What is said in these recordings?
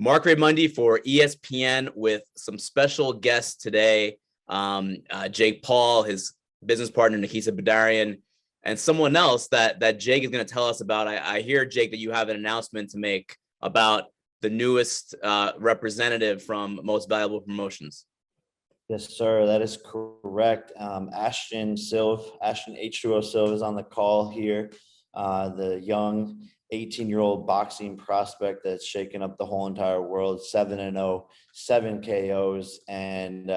Marc Raimondi for ESPN with some special guests today. Jake Paul, his business partner, Nakisa Bidarian, and someone else that Jake is going to tell us about. I hear, Jake, that you have an announcement to make about the newest representative from Most Valuable Promotions. Yes, sir. That is correct. Ashton Sylve, Ashton H2O Sylve is on the call here. The young 18-year-old boxing prospect that's shaken up the whole entire world, 7-0, 7 KOs, and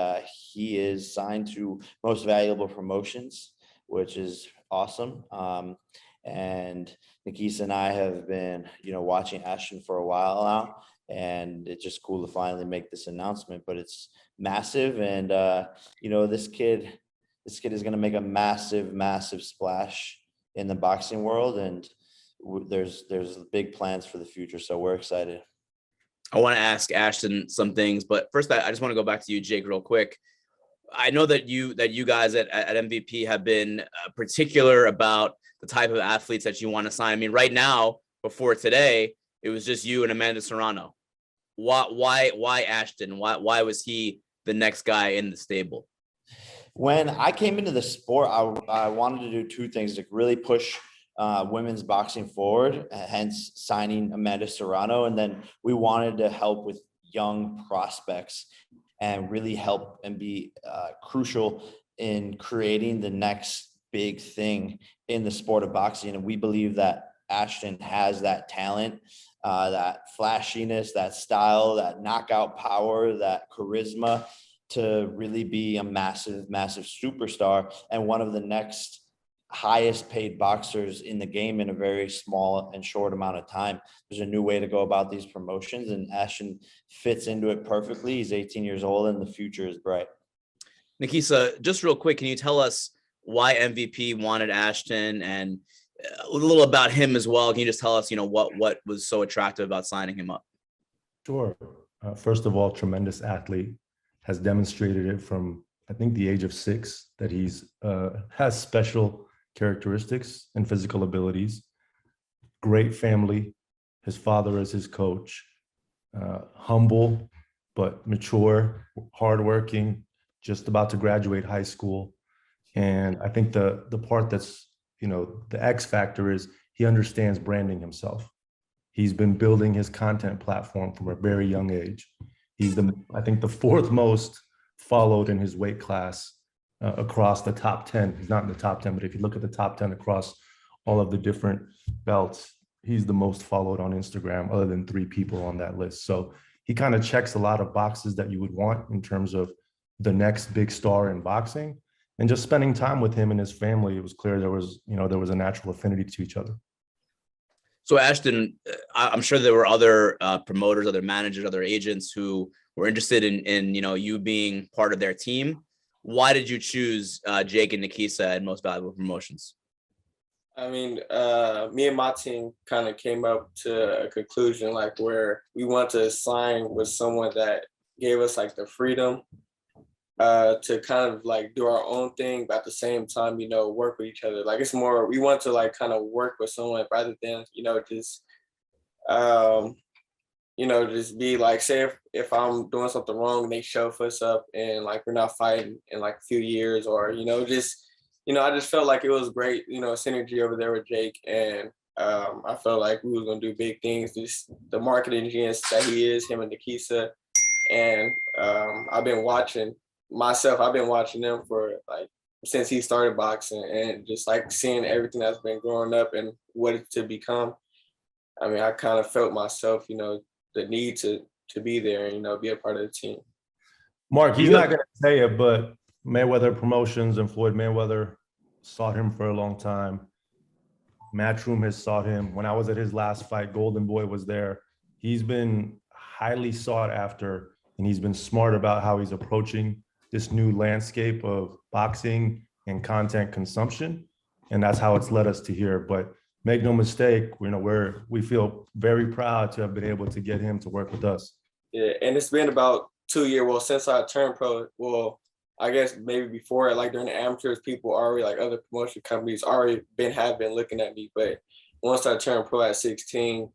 he is signed to Most Valuable Promotions, which is awesome. And Nakisa and I have been, watching Ashton for a while now, and it's just cool to finally make this announcement. But it's massive, and this kid is going to make a massive splash in the boxing world, and there's big plans for the future, so we're excited. I want to ask Ashton some things, but first I just want to go back to you, Jake, real quick. I know that you guys at MVP have been particular about the type of athletes that you want to sign. I mean, right now, before today, it was just you and Amanda Serrano. Why Ashton? Why was he the next guy in the stable? When I came into the sport, I wanted to do two things to really push women's boxing forward, hence signing Amanda Serrano. And then we wanted to help with young prospects and really help and be crucial in creating the next big thing in the sport of boxing. And we believe that Ashton has that talent, that flashiness, that style, that knockout power, that charisma to really be a massive superstar and one of the next highest paid boxers in the game in a very small and short amount of time. There's a new way to go about these promotions, and Ashton fits into it perfectly. He's 18 years old and the future is bright. Nakisa, just real quick, can you tell us why MVP wanted Ashton and a little about him as well? Can you just tell us, what was so attractive about signing him up? Sure. First of all, tremendous athlete, has demonstrated it from, I think, the age of 6 that he's has special characteristics and physical abilities. Great family. His father is his coach. Humble, but mature, hardworking, just about to graduate high school. And I think the part that's, the X factor is he understands branding himself. He's been building his content platform from a very young age. He's I think the 4th most followed in his weight class across the top 10. He's not in the top 10, but if you look at the top 10 across all of the different belts, he's the most followed on Instagram, other than 3 people on that list. So he kind of checks a lot of boxes that you would want in terms of the next big star in boxing. And just spending time with him and his family, it was clear there was a natural affinity to each other. So Ashton, I'm sure there were other promoters, other managers, other agents who were interested in you being part of their team. Why did you choose Jake and Nakisa at Most Valuable Promotions? I mean, me and my team kind of came up to a conclusion where we want to sign with someone that gave us the freedom to kind of do our own thing, but at the same time, work with each other. It's more, we want to kind of work with someone rather than, just be say if I'm doing something wrong and they shove us up and we're not fighting in a few years, or, I just felt like it was great, synergy over there with Jake. And I felt like we was going to do big things, just the marketing genius that he is, him and Nakisa. And I've been watching them for since he started boxing, and just seeing everything that's been growing up and what it's to become. I mean, I kind of felt myself, the need to be there and, be a part of the team. Marc, he's not going to say it, but Mayweather Promotions and Floyd Mayweather sought him for a long time. Matchroom has sought him. When I was at his last fight, Golden Boy was there. He's been highly sought after, and he's been smart about how he's approaching this new landscape of boxing and content consumption. And that's how it's led us to here. But make no mistake, we feel very proud to have been able to get him to work with us. Yeah, and it's been about 2 years. Well, since I turned pro, I guess maybe before, during the amateurs, people already, other promotion companies have been looking at me. But once I turned pro at 16,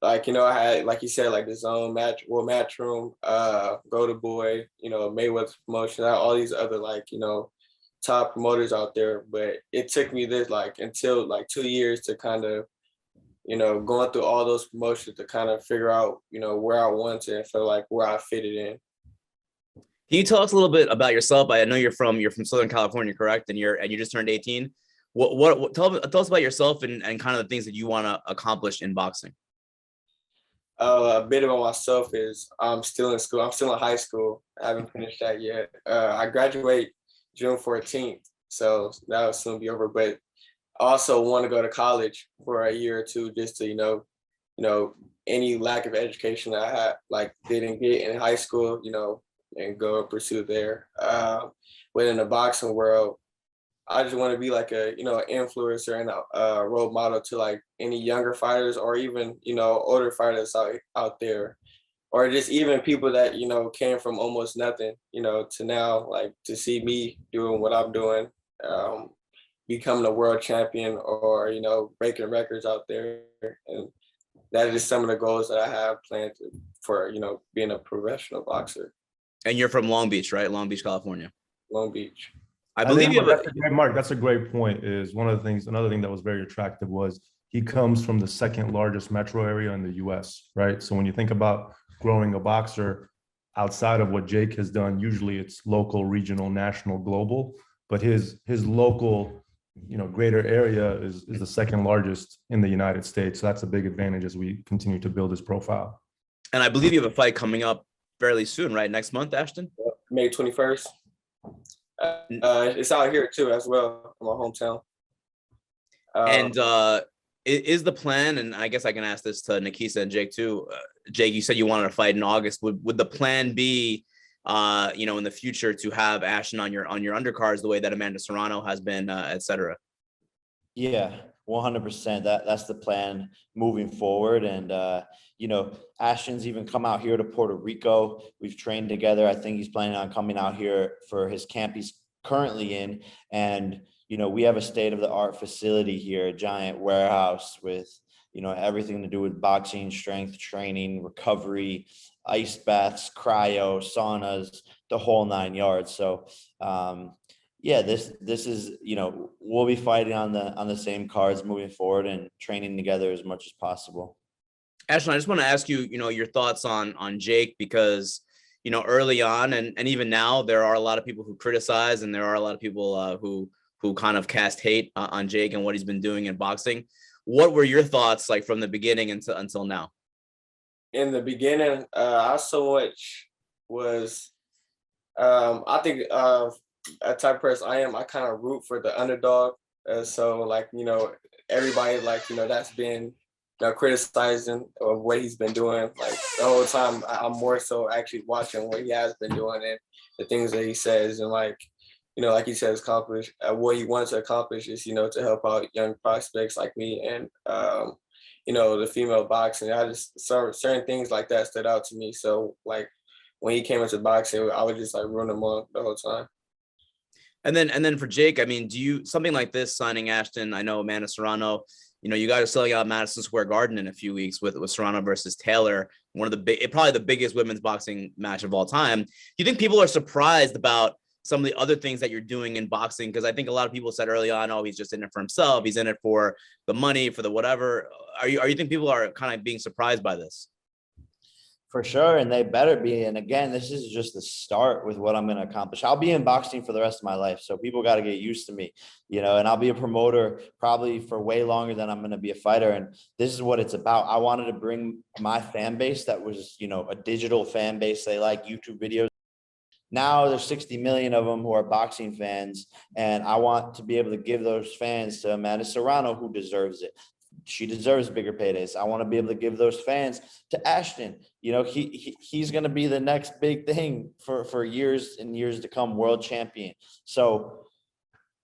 like, I had, like you said, like the zone match room, Go to Boy, Mayweather promotion, all these other like, top promoters out there. But it took me this like until like 2 years to kind of, going through all those promotions to kind of figure out, where I wanted and feel like where I fitted in. Can you tell us a little bit about yourself? I know you're from Southern California, correct? And you just turned 18. What tell us about yourself and kind of the things that you want to accomplish in boxing. A bit about myself is I'm still in school. I'm still in high school. I haven't finished that yet. I graduate June 14th, so that will soon be over. But I also want to go to college for a year or two just to, any lack of education that I had, like didn't get in high school, and go and pursue there. But in the boxing world, I just want to be like an influencer and a role model to like any younger fighters or even, older fighters out there, or just even people that, came from almost nothing, to now, like to see me doing what I'm doing, becoming a world champion or, breaking records out there. And that is some of the goals that I have planned for, being a professional boxer. And you're from Long Beach, right? Long Beach, California. Long Beach. I believe you have Marc, that's a great point. Is one of the things, another thing that was very attractive was he comes from the second largest metro area in the US, right? So when you think about growing a boxer outside of what Jake has done, usually it's local, regional, national, global, but his local, greater area is the second largest in the United States. So that's a big advantage as we continue to build his profile. And I believe you have a fight coming up fairly soon, right? Next month, Ashton? May 21st. It's out here too as well in my hometown. And is the plan, and I guess I can ask this to Nakisa and Jake too. Jake, you said you wanted to fight in August. Would the plan be, in the future to have Ashton on your undercards the way that Amanda Serrano has been, et cetera? Yeah, 100%. That's the plan moving forward. And, Ashton's even come out here to Puerto Rico. We've trained together. I think he's planning on coming out here for his camp he's currently in. And, we have a state-of-the-art facility here, a giant warehouse with, everything to do with boxing, strength training, recovery, ice baths, cryo, saunas, the whole 9 yards. So, this is, we'll be fighting on the same cards moving forward and training together as much as possible. Ashton, I just want to ask you, your thoughts on Jake, because, early on and even now, there are a lot of people who criticize and there are a lot of people who kind of cast hate on Jake and what he's been doing in boxing. What were your thoughts like from the beginning until now? In the beginning, I so much was, I think a type of person I am, I kind of root for the underdog. So like, everybody like, that's been criticizing of what he's been doing. Like the whole time I'm more so actually watching what he has been doing and the things that he says. And like, like he says, accomplish what he wants to accomplish is, to help out young prospects like me and, the female boxing. I just certain things like that stood out to me. So like when he came into boxing, I would just like run him on the whole time. And then for Jake, I mean, do you something like this signing Ashton? I know Amanda Serrano, you guys are selling out Madison Square Garden in a few weeks with Serrano versus Taylor, one of probably the biggest women's boxing match of all time. Do you think people are surprised about some of the other things that you're doing in boxing? Because I think a lot of people said early on, oh, he's just in it for himself. He's in it for the money, for the whatever. Are you think people are kind of being surprised by this? For sure, and they better be. And again, this is just the start with what I'm going to accomplish. I'll be in boxing for the rest of my life, so people got to get used to me, and I'll be a promoter probably for way longer than I'm going to be a fighter. And this is what it's about. I wanted to bring my fan base that was, a digital fan base. They like YouTube videos. Now there's 60 million of them who are boxing fans, and I want to be able to give those fans to Amanda Serrano, who deserves it. She deserves bigger paydays. I want to be able to give those fans to Ashton. He's going to be the next big thing for years and years to come, world champion. So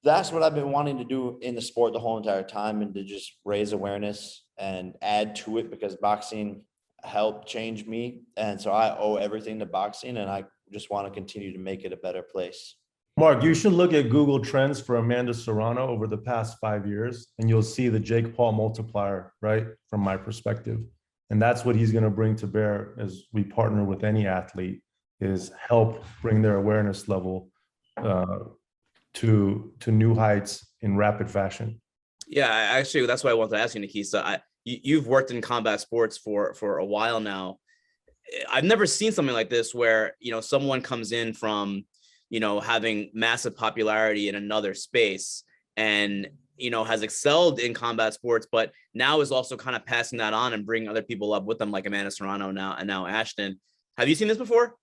that's what I've been wanting to do in the sport the whole entire time, and to just raise awareness and add to it, because boxing helped change me. And so I owe everything to boxing, and I just want to continue to make it a better place. Marc, you should look at Google Trends for Amanda Serrano over the past 5 years, and you'll see the Jake Paul multiplier, right? From my perspective. And that's what he's going to bring to bear as we partner with any athlete, is help bring their awareness level to new heights in rapid fashion. Yeah, actually, that's why I wanted to ask you, Nakisa. You've worked in combat sports for a while now. I've never seen something like this where, someone comes in from, having massive popularity in another space and, has excelled in combat sports, but now is also kind of passing that on and bringing other people up with them, like Amanda Serrano now, and now Ashton. Have you seen this before?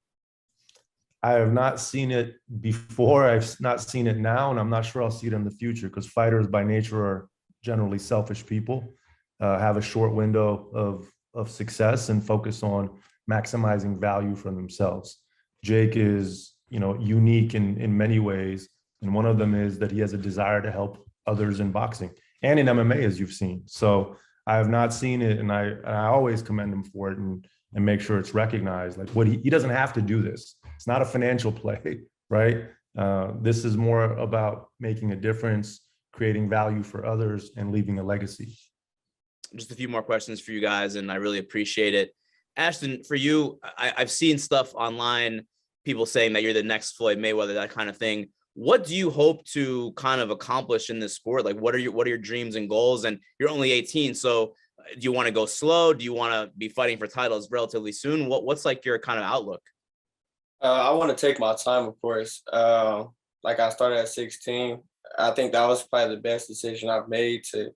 I have not seen it before. I've not seen it now, and I'm not sure I'll see it in the future, because fighters by nature are generally selfish people, have a short window of success and focus on maximizing value for themselves. Jake is, unique in many ways, and one of them is that he has a desire to help others in boxing and in MMA, as you've seen. So I have not seen it, and I always commend him for it and make sure it's recognized. Like, what he doesn't have to do this. It's not a financial play, right? This is more about making a difference, creating value for others, and leaving a legacy. Just a few more questions for you guys, and I really appreciate it. Ashton, for you, I've seen stuff online, people saying that you're the next Floyd Mayweather, that kind of thing. What do you hope to kind of accomplish in this sport? Like, what are your dreams and goals? And you're only 18, so do you want to go slow? Do you want to be fighting for titles relatively soon? What's like your kind of outlook? I want to take my time, of course. Like, I started at 16. I think that was probably the best decision I've made, to,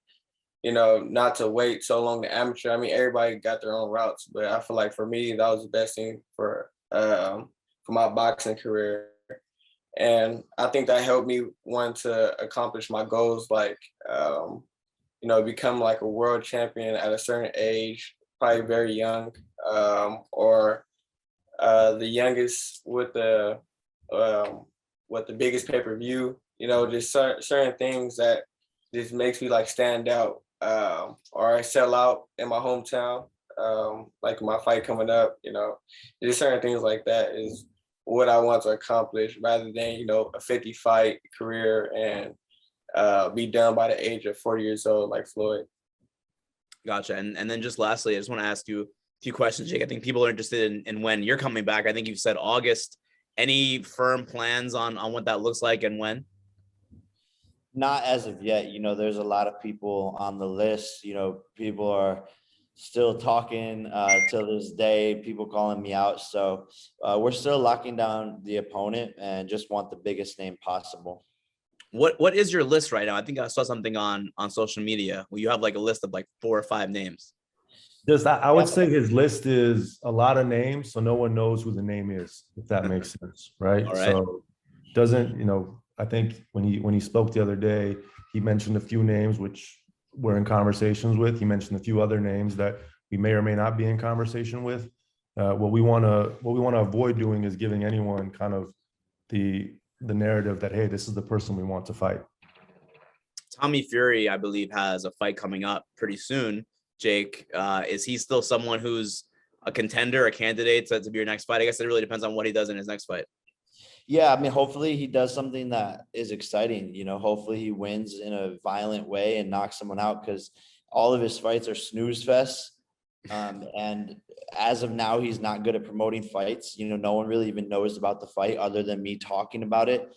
not to wait so long to amateur. I mean, everybody got their own routes, but I feel like for me, that was the best thing for my boxing career. And I think that helped me want to accomplish my goals, like, become like a world champion at a certain age, probably very young, or the youngest with the biggest pay-per-view, just certain things that just makes me like stand out, or I sell out in my hometown, like my fight coming up, just certain things like that is what I want to accomplish, rather than, a 50 fight career and be done by the age of 40 years old like Floyd. Gotcha. And then just lastly, I just want to ask you a few questions, Jake. I think people are interested in when you're coming back. I think you've said August. Any firm plans on what that looks like and when? Not as of yet. There's a lot of people on the list. People are still talking till this day, people calling me out. So we're still locking down the opponent and just want the biggest name possible. What is your list right now? I think I saw something on social media where you have like a list of like 4 or 5 names. I would say his list is a lot of names, so no one knows who the name is, if that makes sense, right? All right. So doesn't, I think when he spoke the other day, he mentioned a few names which we're in conversations with. He mentioned a few other names that we may or may not be in conversation with. What we want to avoid doing is giving anyone kind of the narrative that, hey, this is the person we want to fight. Tommy Fury, I believe, has a fight coming up pretty soon. Jake, is he still someone who's a contender, a candidate to be your next fight? I guess it really depends on what he does in his next fight. Yeah, I mean, hopefully he does something that is exciting. Hopefully he wins in a violent way and knocks someone out, because all of his fights are snooze fests. And as of now, he's not good at promoting fights. No one really even knows about the fight other than me talking about it.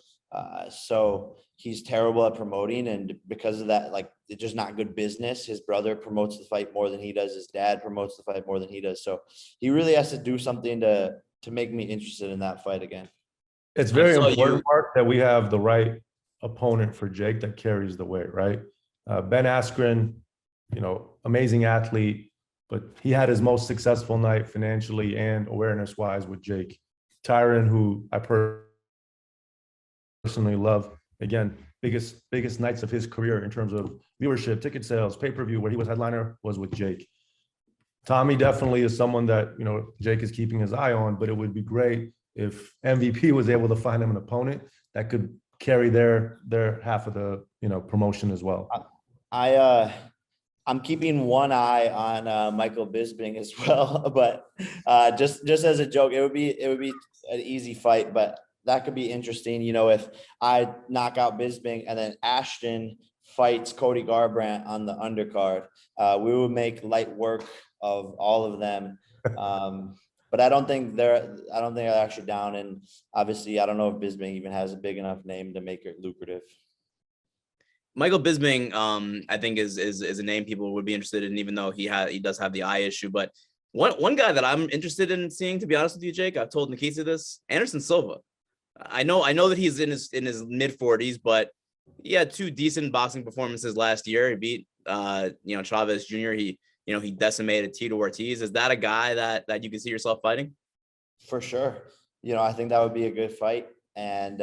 So he's terrible at promoting, and because of that, like, it's just not good business. His brother promotes the fight more than he does. His dad promotes the fight more than he does. So he really has to do something to make me interested in that fight again. It's very important, Marc, that we have the right opponent for Jake that carries the weight, right? Ben Askren, amazing athlete, but he had his most successful night financially and awareness-wise with Jake. Tyron, who I personally love, again, biggest nights of his career in terms of viewership, ticket sales, pay-per-view, where he was headliner, was with Jake. Tommy definitely is someone that, Jake is keeping his eye on, but it would be great if MVP was able to find him an opponent that could carry their half of the, promotion as well. I'm keeping one eye on Michael Bisping as well, but just as a joke, it would be an easy fight, but that could be interesting. If I knock out Bisping and then Ashton fights Cody Garbrandt on the undercard, we would make light work all of them. But I don't think they're actually down. And obviously, I don't know if Bisping even has a big enough name to make it lucrative. Michael Bisping, I think is a name people would be interested in, even though he does have the eye issue. But one guy that I'm interested in seeing, to be honest with you, Jake, I've told Nakisa this, Ashton Sylve. I know that he's in his mid 40s, but he had 2 decent boxing performances last year. He beat Chavez Jr. He decimated Tito Ortiz. Is that a guy that you can see yourself fighting? For sure. I think that would be a good fight. And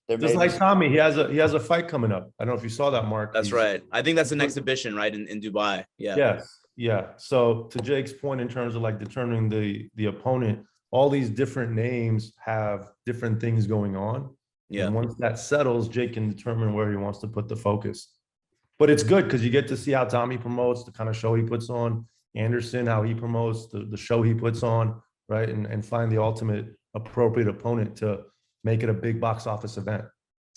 just like Tommy, he has a fight coming up. I don't know if you saw that, Marc. That's right. I think that's an exhibition, right, in Dubai. Yeah. Yes. Yeah. So to Jake's point, in terms of like determining the opponent, all these different names have different things going on. Yeah. And once that settles, Jake can determine where he wants to put the focus. But it's good because you get to see how Tommy promotes, the kind of show he puts on, Anderson, how he promotes, the show he puts on, right? And find the ultimate appropriate opponent to make it a big box office event.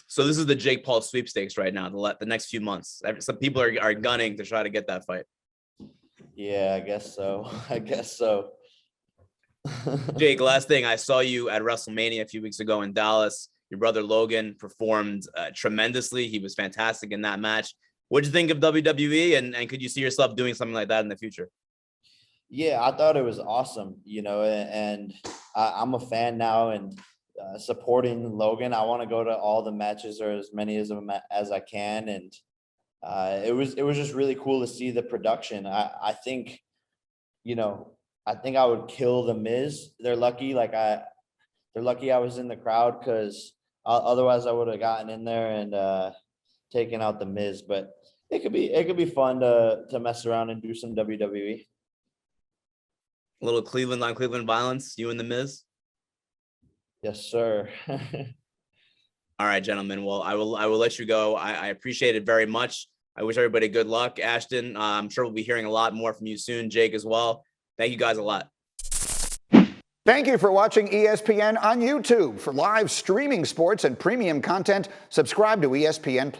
So this is the Jake Paul sweepstakes right now, the next few months. Some people are gunning to try to get that fight. Yeah, I guess so. Jake, last thing, I saw you at WrestleMania a few weeks ago in Dallas. Your brother Logan performed tremendously. He was fantastic in that match. What did you think of WWE, and could you see yourself doing something like that in the future? Yeah, I thought it was awesome, and I'm a fan now and supporting Logan. I want to go to all the matches, or as many as I can, and it was just really cool to see the production. I think I would kill the Miz. They're lucky I was in the crowd, because otherwise I would have gotten in there and taken out the Miz. But it could be fun to mess around and do some WWE. A little Cleveland on Cleveland violence, you and the Miz. Yes, sir. All right, gentlemen. Well, I will let you go. I appreciate it very much. I wish everybody good luck. Ashton, I'm sure we'll be hearing a lot more from you soon. Jake as well. Thank you guys a lot. Thank you for watching ESPN on YouTube. For live streaming sports and premium content, subscribe to ESPN+.